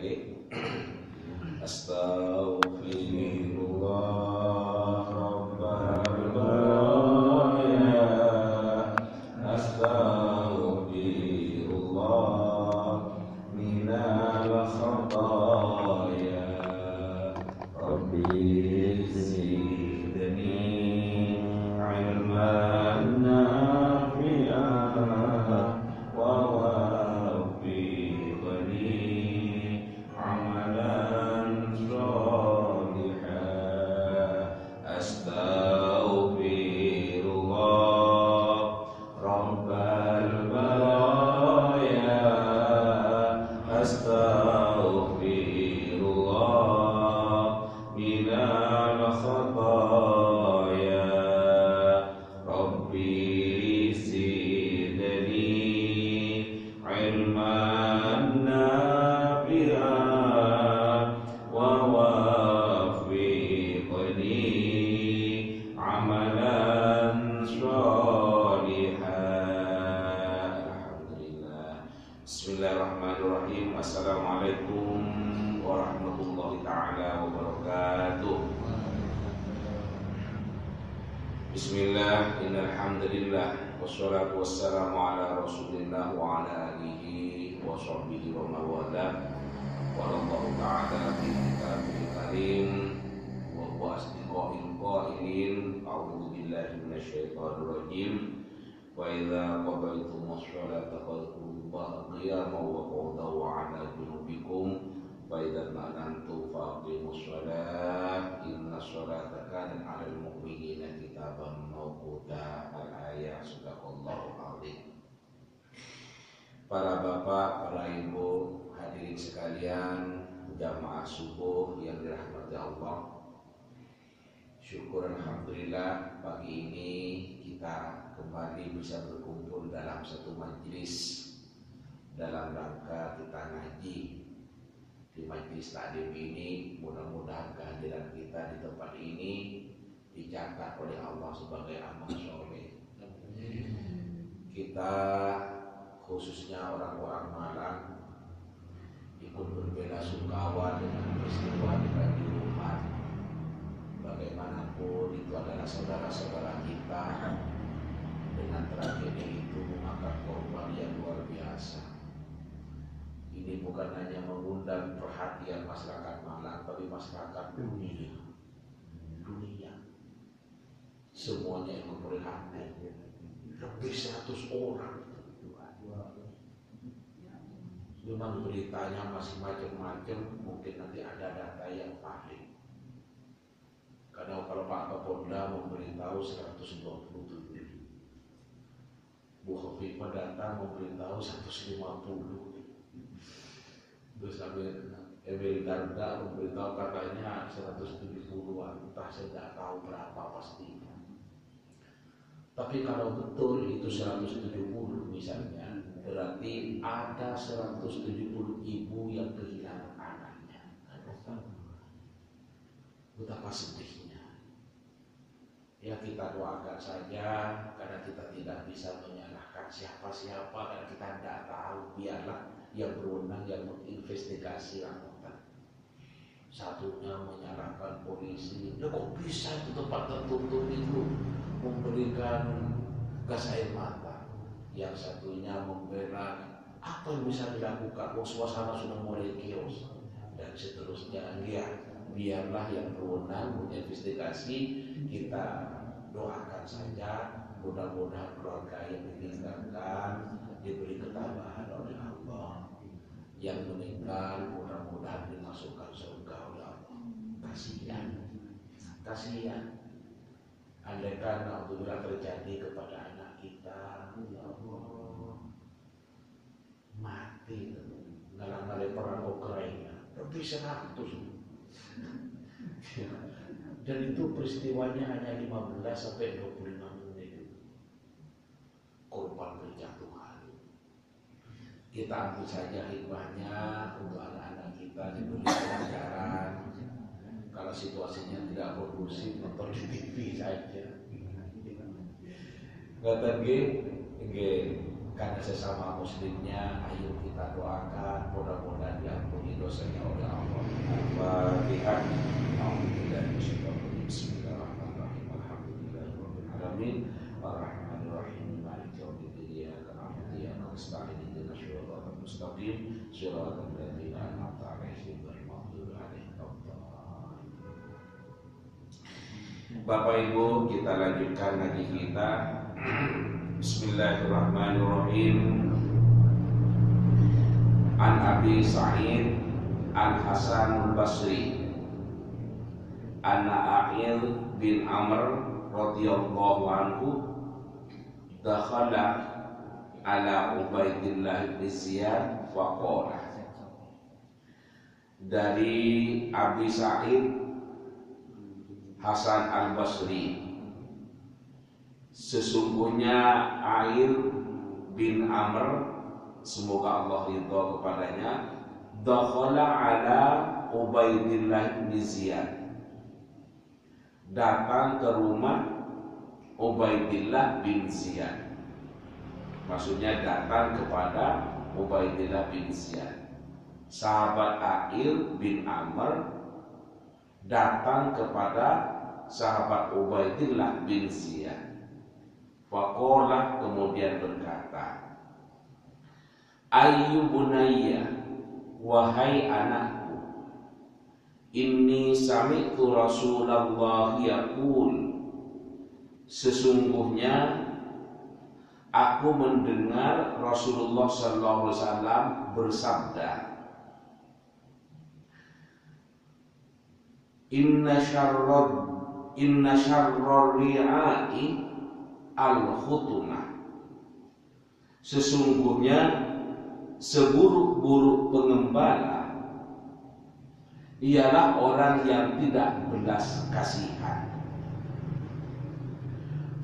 nggih. Astaghfirullah rabbal baraya. Astaghfirullah minal khataya. Rabbi zidni ilman nafi'an wa waffiqni amalan sholihan. Astaghfirullah rabbal baraya. Astaghfirullah minal khataya. Rabbi zidni ilman nafi'an wa waffiqni amalan sholihan. Alhamdulillah. Bismillahirrahmanirrahim. Assalamualaikum warahmatullahi ta'ala wabarakatuh. Bismillah, innalhamdulillah, wassalatu wassalamu ala rasulillah wa ala alihi wa sahbihi wa mawala. Wallahu ta'ala fi kitabihil karim wa huwa asdiqa'il qailin. A'udzu billahi minasyaitonir rajim. Wa idza qadaytumus sholata fadhkurullaha qiyaman wa qu'udan wa 'ala junubikum. Wa idza manantum faqimus sholat innas sholata kanat 'alal mu'minina kitaban mawquta. Al-ayat. Sadaqallahu adzim. Para bapak, para ibu, hadirin sekalian, jamaah subuh yang dirahmati Allah. Syukur alhamdulillah pagi ini kita kembali bisa berkumpul dalam satu majelis dalam rangka kita ngaji. Di majelis taklim ini mudah-mudahan kehadiran kita di tempat ini dicatat oleh Allah sebagai amal soleh. Kita khususnya orang-orang Malang ikut berbela-sungkawa dengan peristiwa di Kanjuruhan. Bagaimanapun itu adalah saudara-saudara kita, dengan tragedi itu memakan korban yang luar biasa. Ini bukan hanya mengundang perhatian masyarakat Malang, tapi masyarakat dunia. Semuanya yang memprihatinkan. Lebih 100 orang. Memang beritanya masih macam-macam, mungkin nanti ada data yang valid. Karena kalau Pak Kapolda memberitahu 127, Bu Khofifah datang memberitahu 150. Terus Emil Darda memberitahu katanya 170-an, entah saya tidak tahu berapa pastinya. Tapi kalau betul itu 170 misalnya, berarti ada 170 ibu yang kehilangan anaknya. Betapa sedihnya. Ya kita doakan saja, karena kita tidak bisa menyalahkan siapa-siapa, karena kita tidak tahu. Biarlah yang berwenang yang menginvestigasi laporan. Satunya menyalahkan polisi, kok bisa itu tempat tertutup itu memberikan gas air mata. Yang satunya membela, apa yang bisa dilakukan? Suasana sudah mulai kios dan seterusnya. Ya, biarlah yang berwenang menginvestigasi. Kita doakan saja, mudah-mudahan keluarga yang ditinggalkan diberi ketabahan oleh Allah. Yang meninggal mudah-mudahan dimasukkan surga oleh Allah. Kasihan. Andaikan alhamdulillah terjadi kepada anak kita, ya Allah, mati dalam perang Ukraina lebih 100. Dan itu peristiwanya hanya 15 sampai 25 menit. Korban berjatuhan. Kita ambil saja hikmahnya untuk anak-anak kita, diberi pelajaran. Kalau situasinya tidak kondusif, nonton di TV saja. Ngatan karena sesama muslimnya, ayo kita doakan mudah-mudahan diampuni dosanya kebersihan. Bismillahirrahmanirrahim. Alhamdulillahirabbil alamin. Arrahmanirrahim. Maliki yaumiddin. Iyyaka na'budu wa iyyaka nasta'in. Ihdinas siratal mustaqim. Siratal ladzina an'amta 'alaihim ghairil maghdubi 'alaihim waladdallin. Bapak Ibu, kita lanjutkan ngaji kita. Bismillahirrahmanirrahim. An Abi Sa'id Al-Hasan Al-Basri anna Aqil bin Amr radhiyallahu anhu dakhala ala Ubaidillah bin Ziyad faqala. Dari Abi Sa'id Hasan Al-Basri, sesungguhnya Aqil bin Amr, semoga Allah ridha kepadanya, dakhala ala Ubaidillah bin Ziyad, datang ke rumah Ubaidillah bin Ziyad. Maksudnya datang kepada Ubaidillah bin Ziyad. Sahabat Aqil bin Amr datang kepada sahabat Ubaidillah bin Ziyad. Faqala, kemudian berkata, Ayyu bunayya, wahai anakku, inni sami'tu Rasulullah yaqul, sesungguhnya aku mendengar Rasulullah sallallahu alaihi wasallam bersabda, Inna syarrar ri'ai al-khutumah, sesungguhnya seburuk-buruk pengembala ialah orang yang tidak belas kasihan.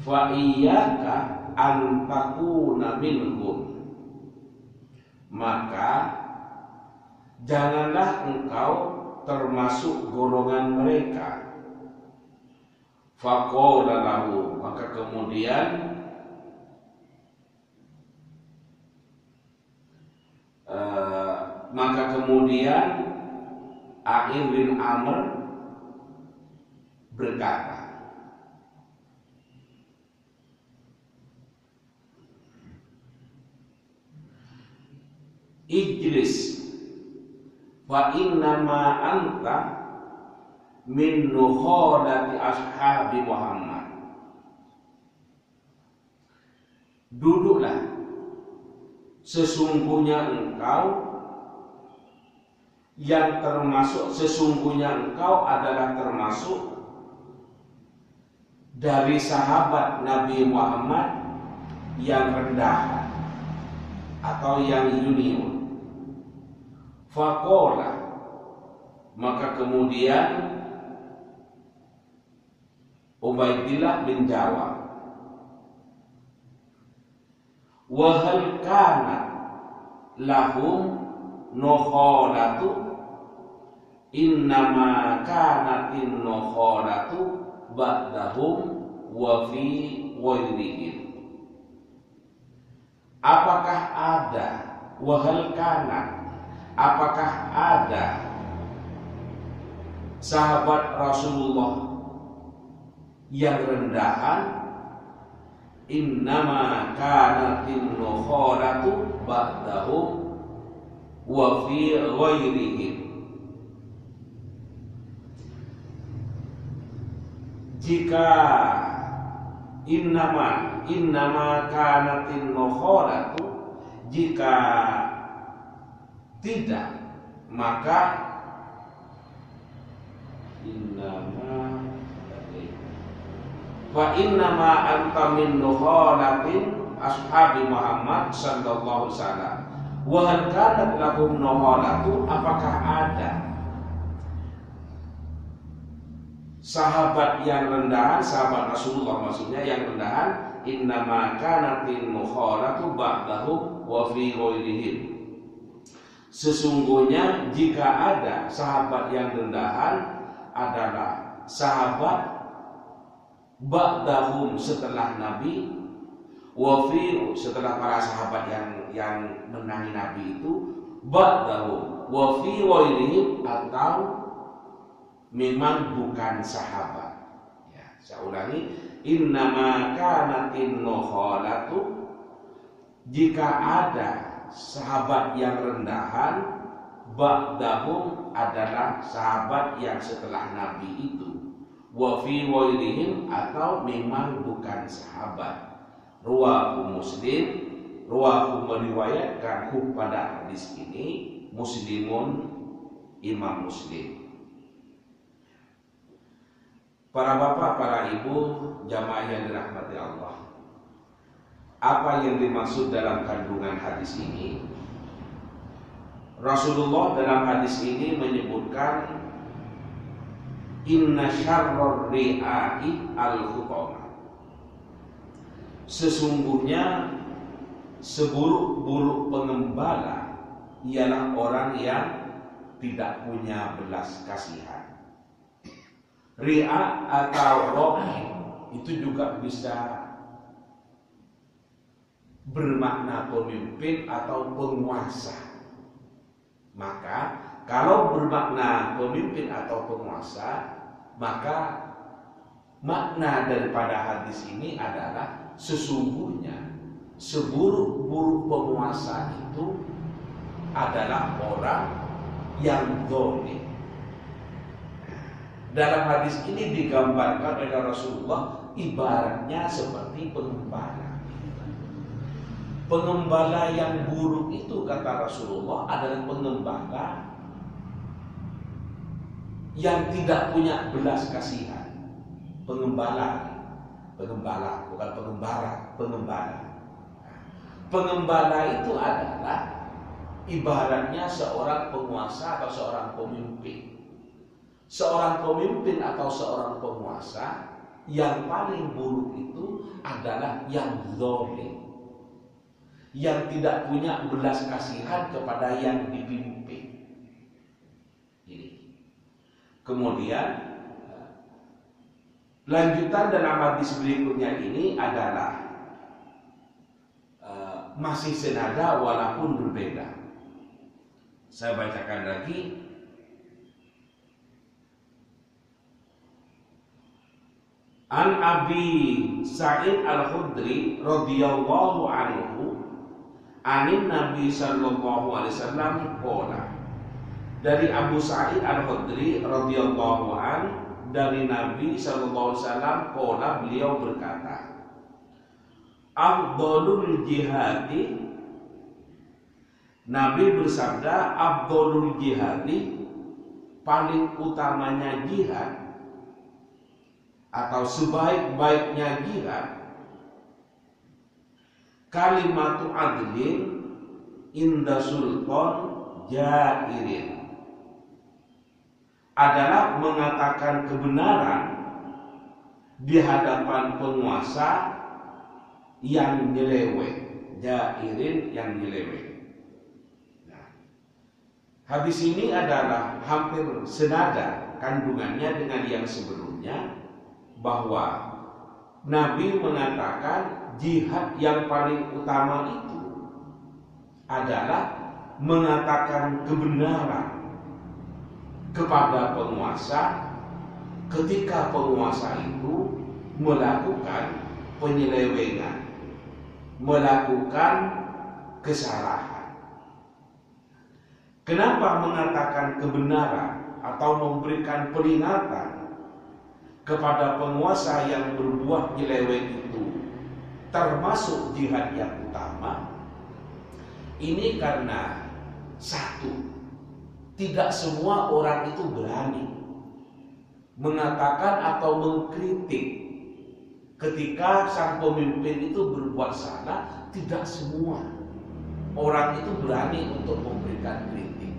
Fa iyyaka an takuna minhum, maka janganlah engkau termasuk golongan mereka. Faqala lahu, maka kemudian Aqil bin Amr berkata, Ijlis wa innama anta min nukhadati ashabi Muhammad. Duduklah, sesungguhnya engkau adalah termasuk dari sahabat Nabi Muhammad yang rendah atau yang junior. Faqala, maka kemudian Ubaidillah menjawab, wa hal kana lahum nukhalatu, innama kanatin nukhalatu ba'dahum wa fi ghairihim. Apakah ada, wa hal kana, apakah ada sahabat Rasulullah yang rendahan? Innama kanatin nukhalatu ba'dahum wa fi ghairihim. Jika innama kanatin nukhalatu, jika tidak, maka fa innama anta min nukhalatin ashabi Muhammad sallallahu alaihi wasallam. Wa hal kanat lahum nukhalatu, apakah ada sahabat yang rendahan, sahabat Rasulullah maksudnya yang rendahan? Innama kanatin nukhalatu ba'dahum wa fi ghairihim. Sesungguhnya jika ada sahabat yang rendahan adalah sahabat ba'dahum, setelah Nabi, wa fi, setelah para sahabat yang menangi Nabi itu, ba'dahum wa fi ghairihim, atau memang bukan sahabat. Ya, saya ulangi, innama kanatin nukhalatu, jika ada sahabat yang rendahan, ba'dahum adalah sahabat yang setelah Nabi itu, wa fi wailihim, atau memang bukan sahabat. Ruwahu Muslim, ruwahu meriwayatkan pada hadis ini Muslimun, Imam Muslim. Para bapak, para ibu, jamaah yang dirahmati Allah, apa yang dimaksud dalam kandungan hadis ini? Rasulullah dalam hadis ini menyebutkan inna syarror ri'ai al-khutama, sesungguhnya seburuk-buruk pengembala ialah orang yang tidak punya belas kasihan. Ri'a atau ro'i itu juga bisa bermakna pemimpin atau penguasa. Maka kalau bermakna pemimpin atau penguasa, maka makna daripada hadis ini adalah sesungguhnya seburuk-buruk penguasa itu adalah orang yang zalim. Dalam hadis ini digambarkan oleh Rasulullah ibaratnya seperti pengembala. Pengembala yang buruk itu, kata Rasulullah, adalah pengembala yang tidak punya belas kasihan. Pengembala, bukan pengembara, pengembala. Pengembala itu adalah ibaratnya seorang penguasa atau seorang pemimpin. Seorang pemimpin atau seorang penguasa yang paling buruk itu adalah yang zalim, yang tidak punya belas kasihan kepada yang dipimpin. Ini. Kemudian lanjutan dalam hadis berikutnya ini adalah masih senada walaupun berbeda. Saya bacakan lagi. An Abi Sa'id Al-Khudri radhiyallahu anhu, anin Nabi sallallahu alaihi wasallam qala. Dari Abu Sa'id Al-Khudri radhiyallahu an, dari Nabi sallallahu alaihi wasallam qala, beliau berkata, afdhalul jihadi, Nabi bersabda, afdhalul jihadi, paling utamanya jihad atau sebaik-baiknya jihad, kalimatu adlin inda sultan jairin, adalah mengatakan kebenaran di hadapan penguasa yang nyeleweng. Jairin, yang nyeleweng. Nah, hadis ini adalah hampir senada kandungannya dengan yang sebelumnya, bahwa Nabi mengatakan jihad yang paling utama itu adalah mengatakan kebenaran kepada penguasa ketika penguasa itu melakukan penyelewengan, melakukan kesalahan. Kenapa mengatakan kebenaran atau memberikan peringatan kepada penguasa yang berbuat nyeleweng itu termasuk jihad yang utama? Ini karena satu, tidak semua orang itu berani mengatakan atau mengkritik ketika sang pemimpin itu berbuat salah. Tidak semua orang itu berani untuk memberikan kritik.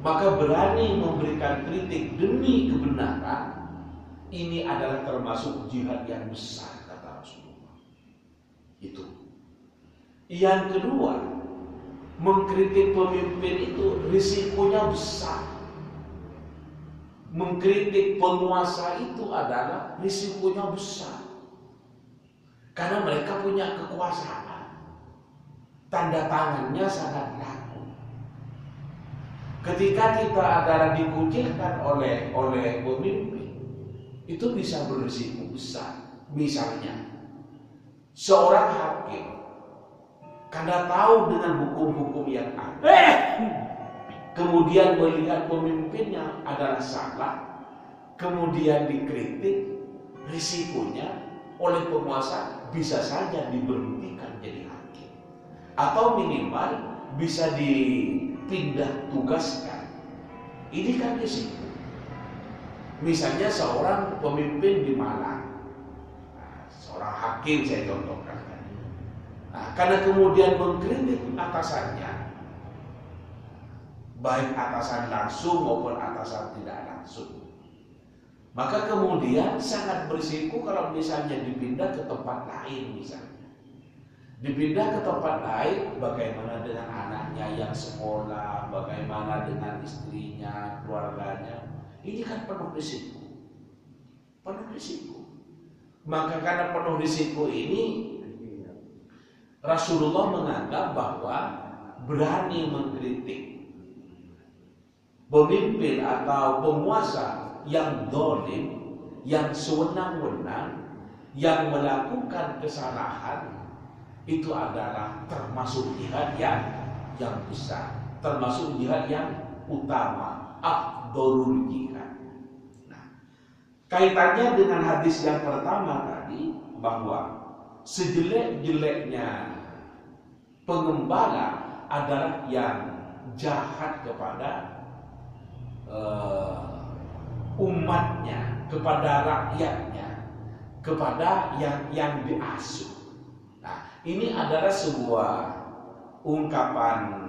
Maka berani memberikan kritik demi kebenaran, ini adalah termasuk jihad yang besar, kata Rasulullah. Itu. Yang kedua, mengkritik pemimpin itu risikonya besar. Mengkritik penguasa itu adalah risikonya besar, karena mereka punya kekuasaan, tanda tangannya sangat laku. Ketika kita adalah dikucilkan oleh pemimpin, itu bisa berisiko besar. Misalnya, seorang hakim karena tahu dengan hukum-hukum yang ada, kemudian melihat pemimpinnya adalah salah, kemudian dikritik, risikonya oleh penguasa bisa saja diberhentikan jadi hakim, atau minimal bisa dipindah tugaskan. Ini kan risiko. Misalnya seorang pemimpin di Malang, seorang hakim saya contohkan. Nah, karena kemudian mengkritik atasannya, baik atasan langsung maupun atasan tidak langsung, maka kemudian sangat berisiko kalau misalnya dipindah ke tempat lain. Misalnya dipindah ke tempat lain, bagaimana dengan anaknya yang sekolah, bagaimana dengan istrinya, keluarganya. Ini kan penuh risiko. Penuh risiko. Maka karena penuh risiko ini, Rasulullah menganggap bahwa berani mengkritik pemimpin atau penguasa yang zalim, yang sewenang-wenang, yang melakukan kesalahan, itu adalah termasuk jihad yang besar, termasuk jihad yang utama, afdhalul jihad. Nah, kaitannya dengan hadis yang pertama tadi, bahwa sejelek-jeleknya pengembala adalah yang jahat kepada umatnya, kepada rakyatnya, kepada yang diasuh. Nah, ini adalah sebuah ungkapan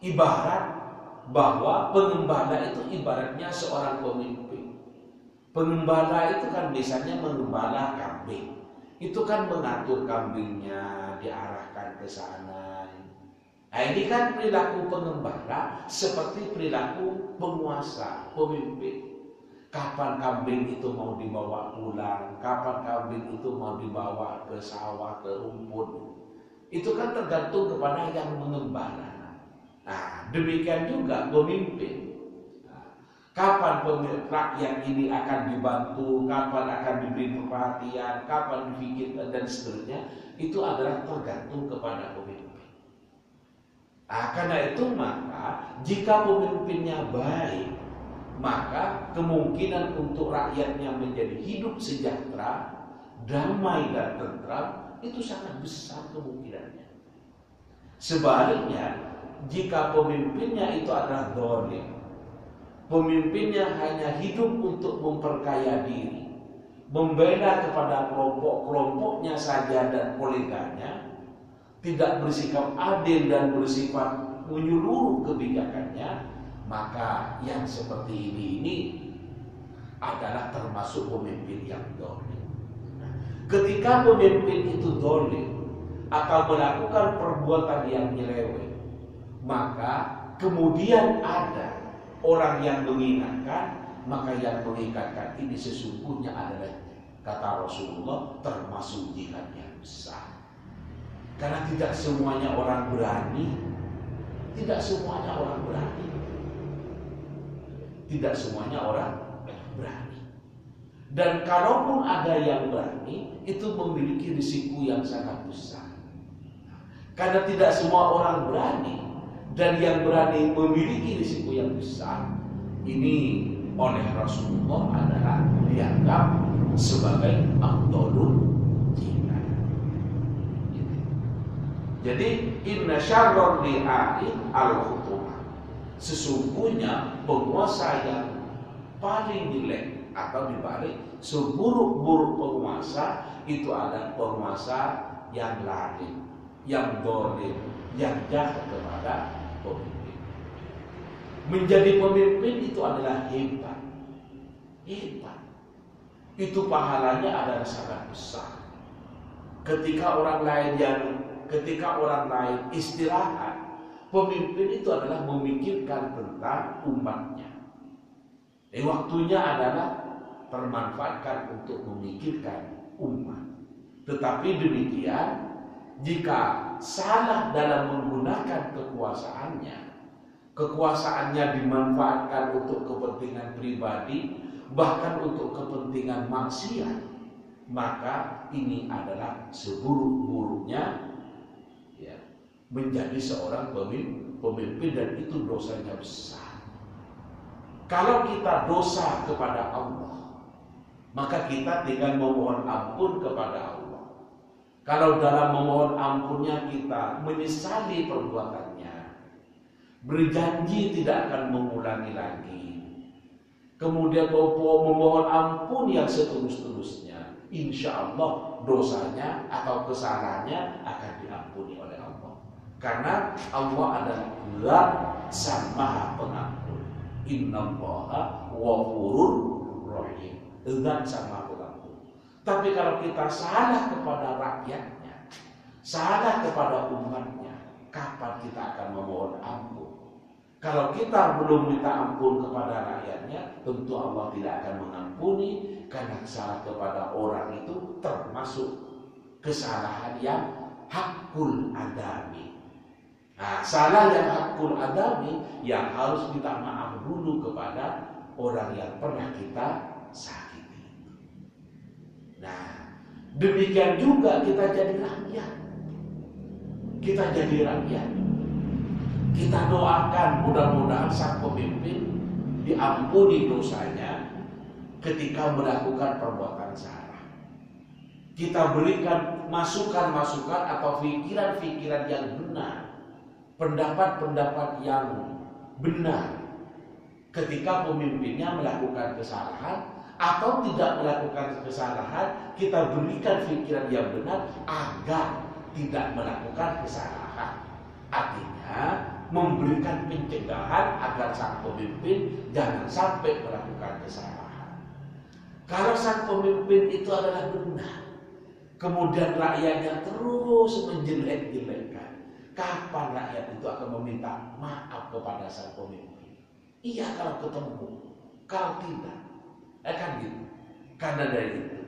ibarat bahwa pengembala itu ibaratnya seorang pemimpin. Pengembala itu kan biasanya mengembala kambing. Itu kan mengatur kambingnya, diarahkan ke sana. Nah, ini kan perilaku pengembala seperti perilaku penguasa, pemimpin. Kapan kambing itu mau dibawa pulang, kapan kambing itu mau dibawa ke sawah, ke rumput, itu kan tergantung kepada yang mengembala. Nah, demikian juga pemimpin. Kapan rakyat ini akan dibantu, kapan akan diberi perhatian, kapan dipikirkan dan seterusnya, itu adalah tergantung kepada pemimpin. Nah, karena itu maka jika pemimpinnya baik, maka kemungkinan untuk rakyatnya menjadi hidup sejahtera, damai dan tentram itu sangat besar kemungkinannya. Sebaliknya, jika pemimpinnya itu adalah zalim, pemimpinnya hanya hidup untuk memperkaya diri, membela kepada kelompok-kelompoknya saja dan koleganya, tidak bersikap adil dan bersifat menyeluruh kebijakannya, maka yang seperti ini adalah termasuk pemimpin yang zalim. Ketika pemimpin itu zalim atau melakukan perbuatan yang nyeleweng, maka kemudian ada orang yang mengingatkan, maka yang mengingatkan ini sesungguhnya adalah, kata Rasulullah, termasuk jihad yang besar. Karena tidak semuanya orang berani, tidak semuanya orang berani, tidak semuanya orang berani. Dan kalaupun ada yang berani, itu memiliki risiko yang sangat besar. Karena tidak semua orang berani, dan yang berani memiliki risiko yang besar, ini oleh Rasulullah adalah dianggap sebagai afdhalul jihad. Jadi inna syarrul ri'ai al-khutumah, sesungguhnya penguasa yang paling jelek atau dibalik seburuk-buruk penguasa itu adalah penguasa yang zalim, yang zalim, yang jahat kepada pemimpin. Menjadi pemimpin itu adalah hebat. Hebat. Itu pahalanya adalah sangat besar. Ketika orang lain istirahat, pemimpin itu adalah memikirkan tentang umatnya. Waktunya adalah termanfaatkan untuk memikirkan umat. Tetapi demikian, jika salah dalam menggunakan kekuasaannya, kekuasaannya dimanfaatkan untuk kepentingan pribadi, bahkan untuk kepentingan maksiat, maka ini adalah seburuk-buruknya ya, menjadi seorang pemimpin, dan itu dosanya besar. Kalau kita dosa kepada Allah, maka kita tinggal memohon ampun kepada Allah. Kalau dalam memohon ampunnya kita menyesali perbuatannya, berjanji tidak akan mengulangi lagi, kemudian memohon ampun yang setulus-tulusnya, insya Allah dosanya atau kesalahannya akan diampuni oleh Allah. Karena Allah adalah Zat Sang Maha Pengampun. Innallaha ghafurur rahim. Zat Sang Maha Pengampun. Tapi kalau kita salah kepada rakyatnya, salah kepada umatnya, kapan kita akan memohon ampun? Kalau kita belum minta ampun kepada rakyatnya, tentu Allah tidak akan mengampuni, karena salah kepada orang itu termasuk kesalahan yang hakul adami. Nah, salah yang hakul adami yang harus minta maaf dulu kepada orang yang pernah kita sakiti. Nah, demikian juga kita jadi rakyat. Kita jadi rakyat. Kita doakan mudah-mudahan sang pemimpin diampuni dosanya ketika melakukan perbuatan salah. Kita berikan masukan-masukan atau pikiran-pikiran yang benar, pendapat-pendapat yang benar ketika pemimpinnya melakukan kesalahan atau tidak melakukan kesalahan. Kita berikan pikiran yang benar agar tidak melakukan kesalahan. Artinya memberikan pencegahan agar sang pemimpin jangan sampai melakukan kesalahan. Kalau sang pemimpin itu adalah benar, kemudian rakyatnya terus menjelek-jelekkan, kapan rakyat itu akan meminta maaf kepada sang pemimpin? Iya kalau ketemu, kalau tidak, kan gitu.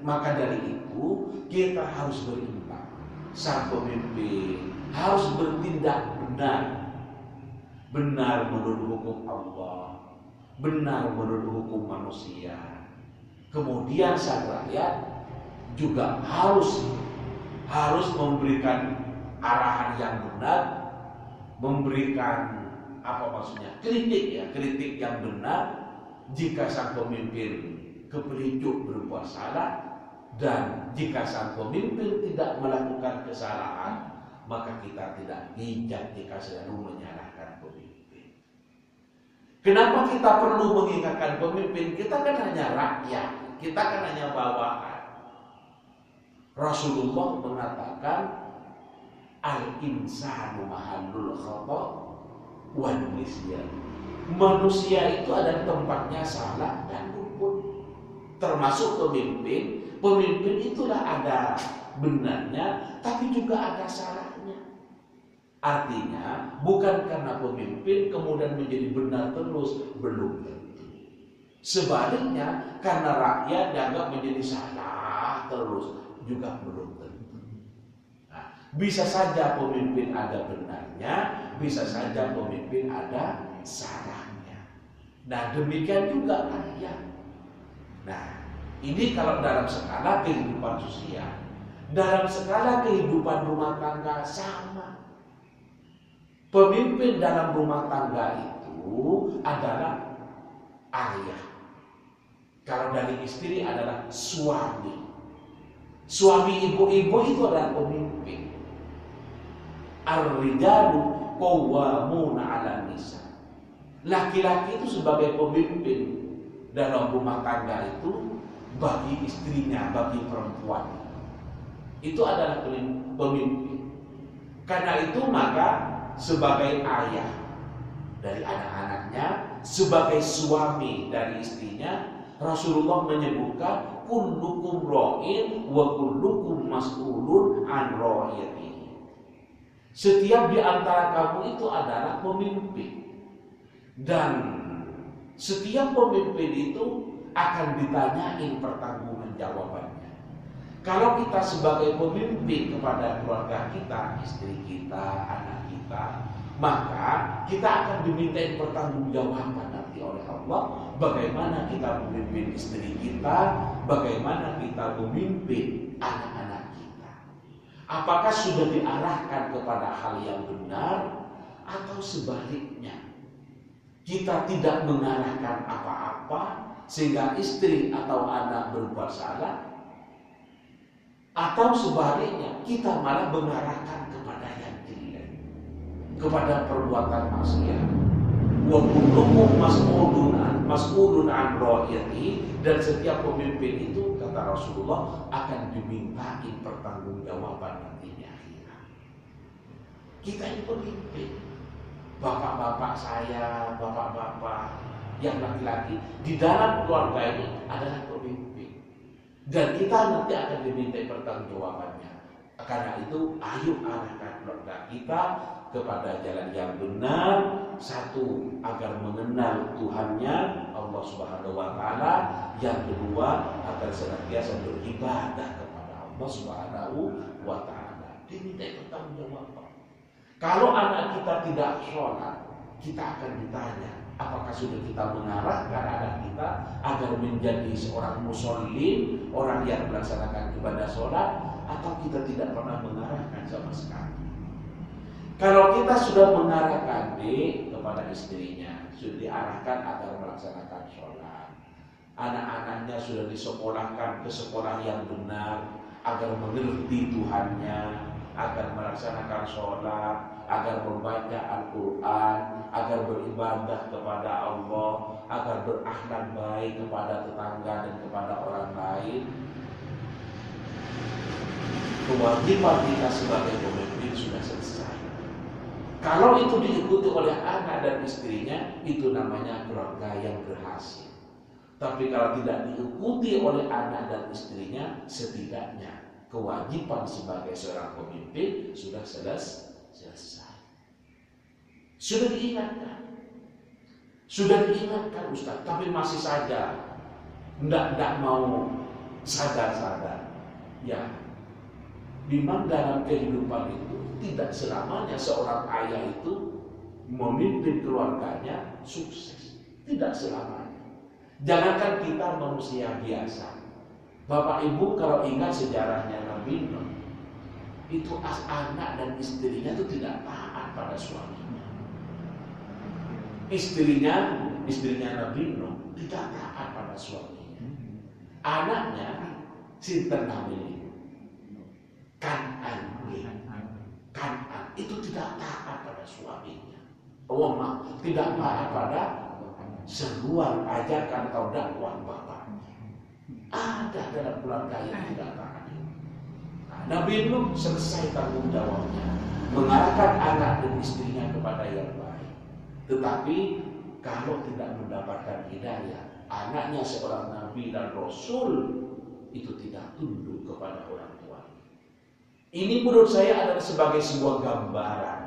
Maka dari itu kita harus berimbang. Sang pemimpin harus bertindak benar, benar menurut hukum Allah, benar menurut hukum manusia. Kemudian sang rakyat juga harus memberikan arahan yang benar, memberikan kritik yang benar jika sang pemimpin kepelincuk berbuat salah, dan jika sang pemimpin tidak melakukan kesalahan, maka kita tidak bijak jika selalu menyalahkan pemimpin. Kenapa kita perlu mengingatkan pemimpin? Kita kan hanya rakyat, kita kan hanya bawahan. Rasulullah mengatakan al-insanu mahallul khata' wan nisyan. Manusia itu ada tempatnya salah dan luput. Termasuk pemimpin. Pemimpin itulah ada benarnya, tapi juga ada salahnya. Artinya bukan karena pemimpin kemudian menjadi benar terus, belum tentu. Sebaliknya karena rakyat dianggap menjadi salah terus, juga belum tentu. Nah, bisa saja pemimpin ada benarnya, bisa saja pemimpin ada salahnya. Nah, demikian juga rakyat. Nah, ini kalau dalam skala kehidupan sosial. Dalam skala kehidupan rumah tangga sama. Pemimpin dalam rumah tangga itu adalah ayah. Kalau dari istri adalah suami. Suami ibu-ibu itu adalah pemimpin. Ar-rijalu qawwamuna 'alan nisa. Laki-laki itu sebagai pemimpin dalam rumah tangga itu bagi istrinya, bagi perempuan. Itu adalah pemimpin. Karena itu maka sebagai ayah dari anak-anaknya, sebagai suami dari istrinya, Rasulullah menyebutkan kullukum ra'in wa kullukum mas'ulun an ra'iyatihi. Setiap di antara kamu itu adalah pemimpin. Dan setiap pemimpin itu akan ditanyain pertanggungjawabannya. Kalau kita sebagai pemimpin kepada keluarga kita, istri kita, anak kita, maka kita akan dimintain pertanggungjawaban nanti oleh Allah bagaimana kita memimpin istri kita, bagaimana kita memimpin anak-anak kita. Apakah sudah diarahkan kepada hal yang benar atau sebaliknya kita tidak mengarahkan apa-apa sehingga istri atau anak berbuat salah, atau sebaliknya kita malah mengarahkan kepada yang jelek, kepada perbuatan maksiat. Wa kullukum mas'ulun an ra'iyati, dan setiap pemimpin itu kata Rasulullah akan dimintai pertanggungjawaban nanti di akhirat. Kita ini pemimpin. Bapak-bapak saya, bapak-bapak yang laki-laki di dalam keluarga ini adalah pemimpin. Dan kita nanti akan diminta pertanggungjawabannya. Karena itu, ayo arahkan keluarga kita kepada jalan yang benar. Satu, agar mengenal Tuhannya, Allah Subhanahu wa Ta'ala. Yang kedua, agar senantiasa beribadah kepada Allah Subhanahu wa Ta'ala. Diminta pertanggungjawaban. Kalau anak kita tidak sholat, kita akan ditanya, apakah sudah kita mengarahkan anak kita agar menjadi seorang muslim, orang yang melaksanakan ibadah sholat, atau kita tidak pernah mengarahkan sama sekali. Kalau kita sudah mengarahkan kepada istrinya, sudah diarahkan agar melaksanakan sholat, anak-anaknya sudah disekolahkan ke sekolah yang benar, agar mengerti Tuhannya, agar melaksanakan sholat, agar membaca Al-Quran, agar beribadah kepada Allah, agar berakhlak baik kepada tetangga dan kepada orang lain. Kewajiban kita sebagai pemimpin sudah selesai. Kalau itu diikuti oleh anak dan istrinya, itu namanya keluarga yang berhasil. Tapi kalau tidak diikuti oleh anak dan istrinya, setidaknya kewajiban sebagai seorang pemimpin sudah selesai. Sudah diingatkan Ustaz, tapi masih saja tidak mau sadar-sadar. Ya, memang dalam kehidupan itu tidak selamanya seorang ayah itu memimpin keluarganya sukses. Tidak selamanya. Jangankan kita manusia biasa. Bapak Ibu kalau ingat sejarahnya Nabi Nuh, itu anak dan istrinya itu tidak taat pada suaminya. Istrinya Nabi Nuh tidak taat pada suaminya. Anaknya sinten Nabi Kan'an itu tidak taat pada suaminya. Tidak taat pada seruan ajakan atau dakwah bapaknya. Ada dalam keluarga yang tidak taat. Nabi Nuh selesai tanggung jawabnya, mengarahkan anak dan istrinya kepada yang baik. Tetapi kalau tidak mendapatkan hidayah, anaknya seorang nabi dan rasul itu tidak tunduk kepada orang tua. Ini menurut saya adalah sebagai sebuah gambaran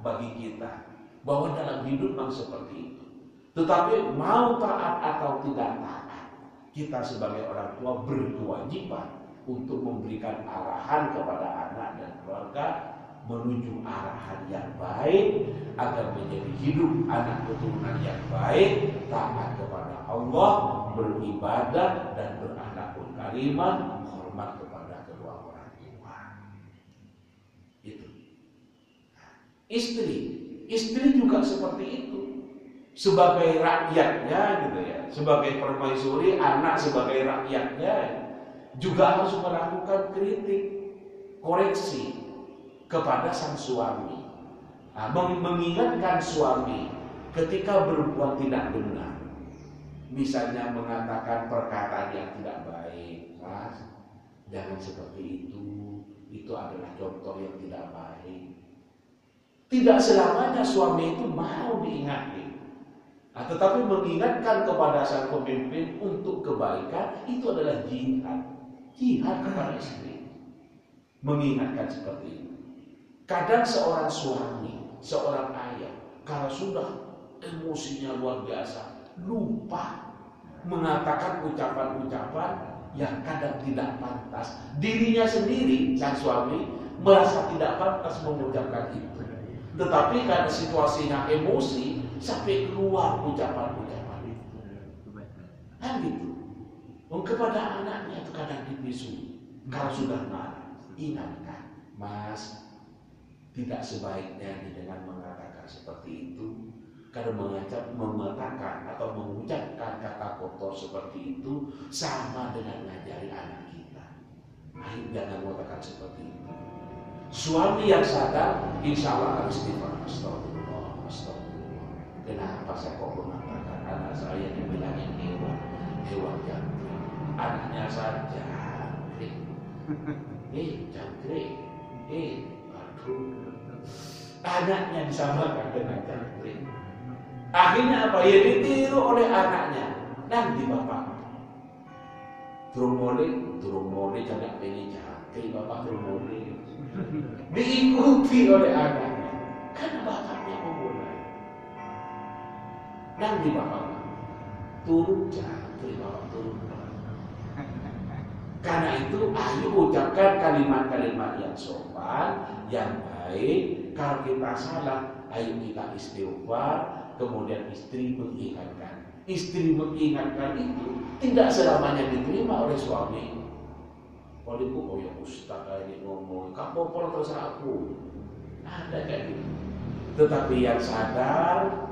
bagi kita bahwa dalam hidup memang seperti itu. Tetapi mau taat atau tidak taat, kita sebagai orang tua berkewajiban untuk memberikan arahan kepada anak dan keluarga menuju arahan yang baik agar menjadi hidup anak keturunan yang baik, taat kepada Allah, beribadah dan berakhlakul karimah, hormat kepada kedua orang tua. Itu. Istri juga seperti itu. Sebagai rakyatnya gitu ya, sebagai permaisuri, anak sebagai rakyatnya juga harus melakukan kritik, koreksi kepada sang suami. Mengingatkan suami ketika berbuat tidak benar. Misalnya mengatakan perkataan yang tidak baik, Mas, jangan seperti itu adalah contoh yang tidak baik. Tidak selamanya suami itu mau diingati. Tetapi mengingatkan kepada sang pemimpin untuk kebaikan itu adalah jihad kepada istri. Mengingatkan seperti itu. Kadang seorang suami, seorang ayah, kalau sudah emosinya luar biasa, lupa mengatakan ucapan-ucapan yang kadang tidak pantas. Dirinya sendiri, sang suami, merasa tidak pantas mengucapkan itu. Tetapi karena situasinya emosi sampai keluar ucapan-ucapan itu. Kan gitu. Kepada anaknya itu kadang dibisui. Kalau sudah marah, ingatkan, Mas, tidak sebaiknya dengan mengatakan seperti itu. Karena mengatakan atau mengucapkan kata kotor seperti itu sama dengan ngajari anak kita. Ayo jangan mengatakan seperti itu. Suami yang sadar, insya Allah harus istighfar. Astagfirullah, astagfirullah. Kenapa saya kok mengatakan anak saya dibilangin hewan jangkrik? Anaknya saja jangkrik. Jangkrik. Aduh. Anaknya disamakan dengan jangkrik. Akhirnya apa? Ya ditiru oleh anaknya. Nanti bapak turun mole jangan pengen jangkrik, bapak turun mole. Diikuti oleh anaknya karena bapaknya memulai. Nanti bapak turun jangkrik, bapak turun. Karena itu ayo ucapkan kalimat-kalimat yang sopan, yang baik. Kalau kita salah, ayo kita istighfar. Kemudian istri mengingatkan. Istri mengingatkan itu tidak selamanya diterima oleh suami. Kalau ibu, oh ya Ustaz ini ngomong, kamu pola terserah aku. Ada kayak gitu. Tetapi yang sadar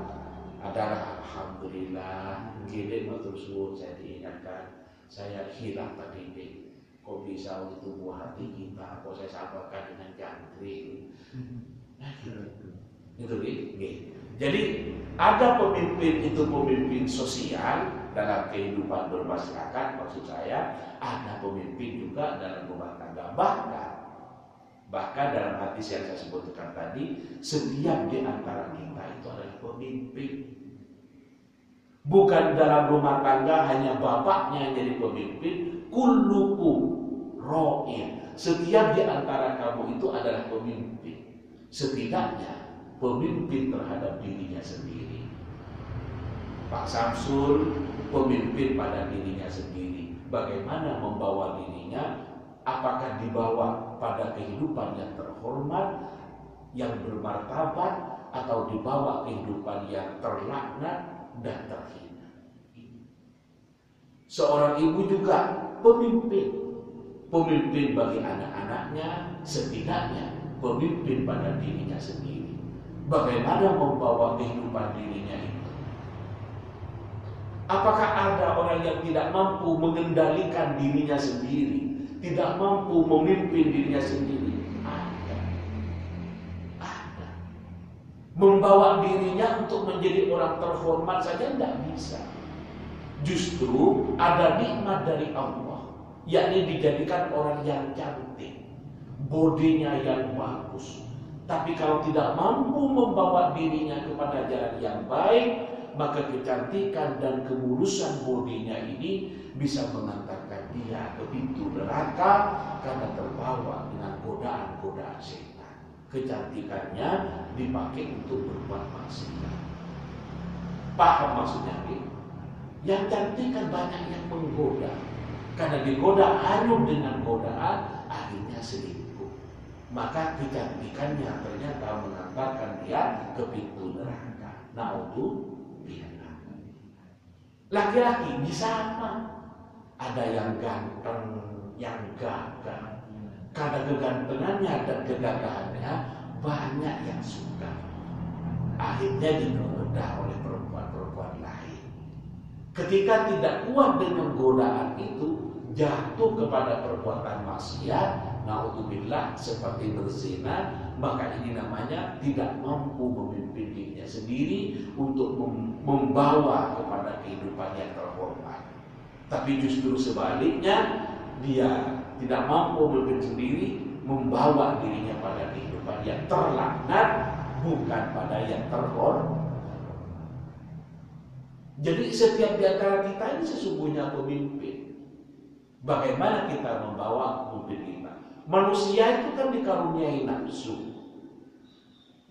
adalah alhamdulillah, gede matur suwun saya diingatkan, saya hilang tadi deh. Kok bisa itu buah hati kita? Kok saya sabarkan dengan jangkrik? Nah gitu. Itu gitu. Jadi ada pemimpin itu pemimpin sosial dalam kehidupan bermasyarakat, maksud saya ada pemimpin juga dalam rumah tangga. Bahkan dalam hadis yang saya sebutkan tadi, setiap di antara kita itu adalah pemimpin. Bukan dalam rumah tangga hanya bapaknya yang jadi pemimpin, kullukum ra'in. Setiap di antara kamu itu adalah pemimpin. Setidaknya pemimpin terhadap dirinya sendiri. Pak Samsul pemimpin pada dirinya sendiri. Bagaimana membawa dirinya? Apakah dibawa pada kehidupan yang terhormat, yang bermartabat, atau dibawa kehidupan yang terlaknat dan terhina? Seorang ibu juga pemimpin. Pemimpin bagi anak-anaknya, setidaknya pemimpin pada dirinya sendiri. Bagaimana membawa kehidupan dirinya itu? Apakah ada orang yang tidak mampu mengendalikan dirinya sendiri, tidak mampu memimpin dirinya sendiri? Ada. Membawa dirinya untuk menjadi orang terhormat saja tidak bisa. Justru ada nikmat dari Allah, yakni dijadikan orang yang cantik, bodinya yang bagus. Tapi kalau tidak mampu membawa dirinya kepada jalan yang baik, maka kecantikan dan kemulusan bodinya ini bisa mengantarkan dia ke pintu neraka karena terbawa dengan godaan-godaan setan. Kecantikannya dipakai untuk berbuat maksiat. Paham maksudnya ini? Yang cantik kan banyak yang menggoda. Karena digoda hanyut dengan godaan, akhirnya selingkuh. Maka kecantikannya ternyata mengantarkan dia ke pintu neraka. Na'udzubillah. Laki-laki sama. Ada yang ganteng, yang gagah. Karena kegantengannya dan kegagahannya banyak yang suka. Akhirnya digoda oleh perempuan-perempuan lain. Ketika tidak kuat dengan godaan itu, jatuh kepada perbuatan maksiat, na'udzubillah, seperti berzina, maka ini namanya tidak mampu memimpin dirinya sendiri untuk membawa kepada kehidupan yang terhormat. Tapi justru sebaliknya, dia tidak mampu memimpin sendiri, membawa dirinya pada kehidupan yang terlaknat, bukan pada yang terhormat. Jadi setiap di antara kita ini sesungguhnya pemimpin. Bagaimana kita membawa pemimpin kita? Manusia itu kan dikaruniai nafsu.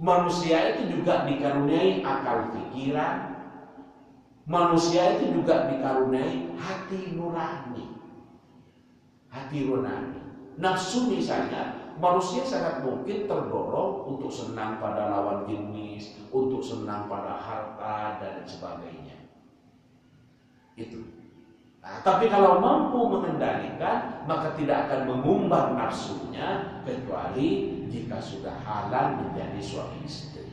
Manusia itu juga dikaruniai akal pikiran. Manusia itu juga dikaruniai hati nurani. Hati nurani. Nafsu misalnya manusia sangat mungkin terdorong untuk senang pada lawan jenis, untuk senang pada harta dan sebagainya. Itu. Nah, tapi kalau mampu mengendalikan, maka tidak akan mengumbar nafsunya kecuali jika sudah halal menjadi suami istri.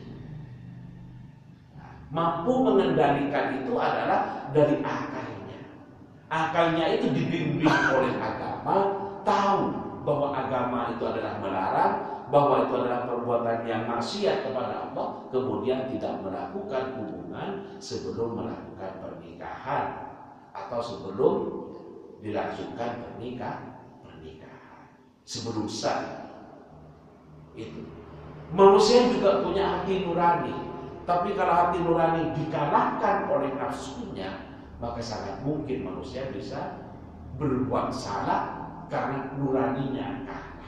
Nah, mampu mengendalikan itu adalah dari akalnya. Akalnya itu dibimbing oleh agama, tahu bahwa agama itu adalah melarang, bahwa itu adalah perbuatan yang maksiat kepada Allah, kemudian tidak melakukan hubungan sebelum melakukan pernikahan atau sebelum dilangsungkan pernikahan, sebelum sah. Itu manusia juga punya hati nurani, tapi kalau hati nurani dikalahkan oleh nafsunya, maka sangat mungkin manusia bisa berbuat salah karena nuraninya kalah.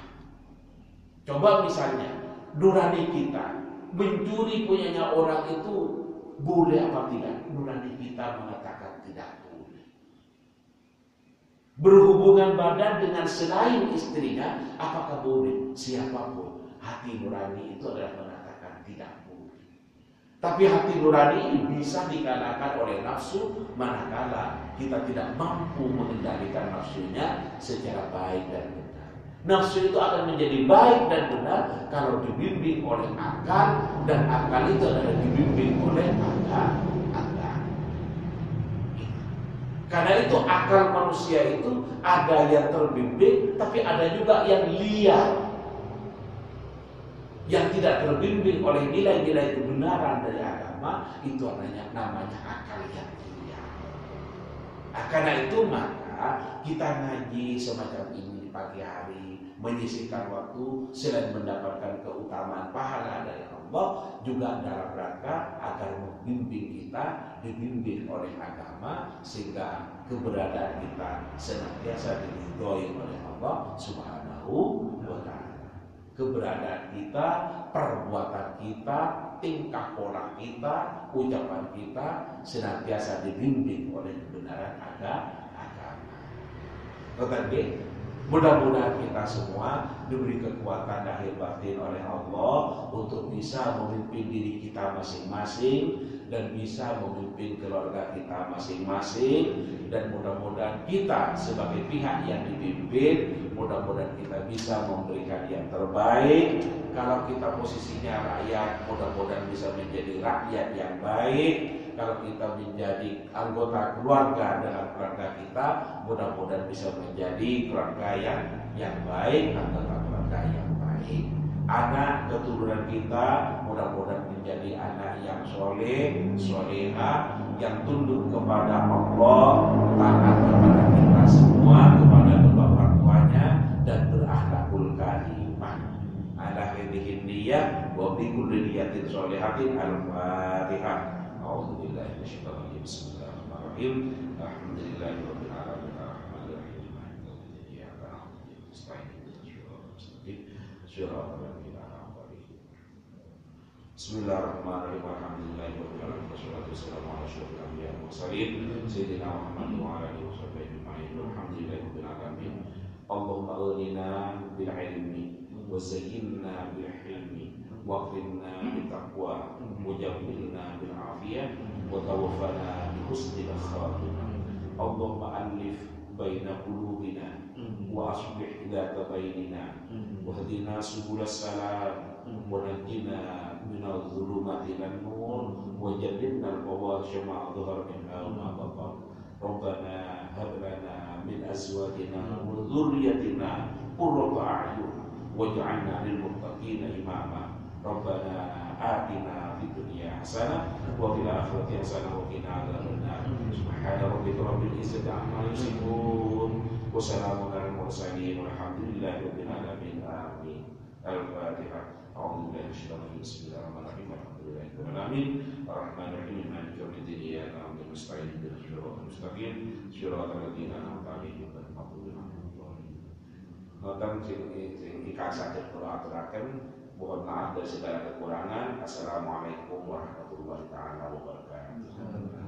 Coba misalnya nurani kita mencuri punyanya orang itu boleh apa tidak? Nurani kita mengatakan tidak boleh. Berhubungan badan dengan selain istrinya, apakah boleh? Siapapun, hati nurani itu adalah mengatakan tidak boleh. Tapi hati nurani ini bisa dikalahkan oleh nafsu manakala kita tidak mampu mengendalikan nafsunya secara baik dan benar. Nafsu itu akan menjadi baik dan benar kalau dibimbing oleh akal, dan akal itu adalah dibimbing oleh akal. Karena itu akal manusia itu ada yang terbimbing, tapi ada juga yang liar, yang tidak terbimbing oleh nilai-nilai kebenaran dari agama. Itu namanya akal yang liar. Karena itu maka kita ngaji semacam ini di pagi hari, menyisihkan waktu selain mendapatkan keutamaan pahala dari Allah, juga dalam rangka agar membimbing kita, dibimbing oleh agama, sehingga keberadaan kita senantiasa diridhoi oleh Allah Subhanahu wa ta'ala. Keberadaan kita, perbuatan kita, tingkah pola kita, ucapan kita senantiasa dibimbing oleh kebenaran agama. Tetapi mudah-mudahan kita semua diberi kekuatan lahir batin oleh Allah untuk bisa memimpin diri kita masing-masing dan bisa memimpin keluarga kita masing-masing, dan mudah-mudahan kita sebagai pihak yang dipimpin, mudah-mudahan kita bisa memberikan yang terbaik. Kalau kita posisinya rakyat, mudah-mudahan bisa menjadi rakyat yang baik. Kalau kita menjadi anggota keluarga dalam keluarga kita, mudah-mudahan bisa menjadi keluarga yang baik, anggota keluarga yang baik. Anak keturunan kita mudah-mudahan menjadi anak yang soleh, soleha, yang tunduk kepada Allah, taat kepada kita semua, kepada kedua orang tuanya, dan berakhlakul karimah. Ala hadhihi niyyah wa bi kulli niyatin sholihatin. Al-Fatihah. A'udzubillahi minasyaitonir rajim. Bismillahirrahmanirrahim. Alhamdulillahirabbil alamin arrahmanir rahim. Maliki yaumiddin. Iyyaka na'budu wa nasta'in. Bismillahirrahmanirrahim. Alhamdulillahirabbil alamin. Wassalatu wassalamu ala asyrofil anbiya'i wal mursalin sayyidina Muhammad wa ala alihi washabbihi ajma'in. Alhamdulillahirabbil alamin. Allahumma aghnina bil ilmi wa zayyinna bil hilmi wa akrimna bit taqwa wa jammilna bil afiyah wa tawaffana bi husnil khatimah. Allahumma alif baina qulubina wa aslih dhata bainina wa hdina subulas salam wa najjina minal dhulumati ilan nur wa jannibna al-fawahisha ma dhahara minha wa ma batan. Rabbana hab lana min azwajina wa dhurriyyatina qurrata a'yun waj'alna lil muttaqina imama. Rabbana atina fid dunya hasanah wa fil akhirati hasanah wa qina adzabannar. Subhana rabbika rabbil izzati amma yasifun wa salamun alal mursalin walhamdulillahi rabbil alamin. Amin. Al-Fatihah. A'udzubillahi minasyaitonir rajim. Bismillahirrahmanirrahim. Alhamdulillahirabbil alamin. Arrahmanirrahim. Maliki yaumiddin. Iyyaka na'budu wa nasta'in. Ihdinas siratal mustaqim. Siratal ladzina an'amta 'alaihim ghairil maghdubi 'alaihim waladdallin. Ngoten sing ingkang saged kula aturaken, mohon maaf dari segala kekurangan. Assalamualaikum warahmatullahi taala wabarakatuh.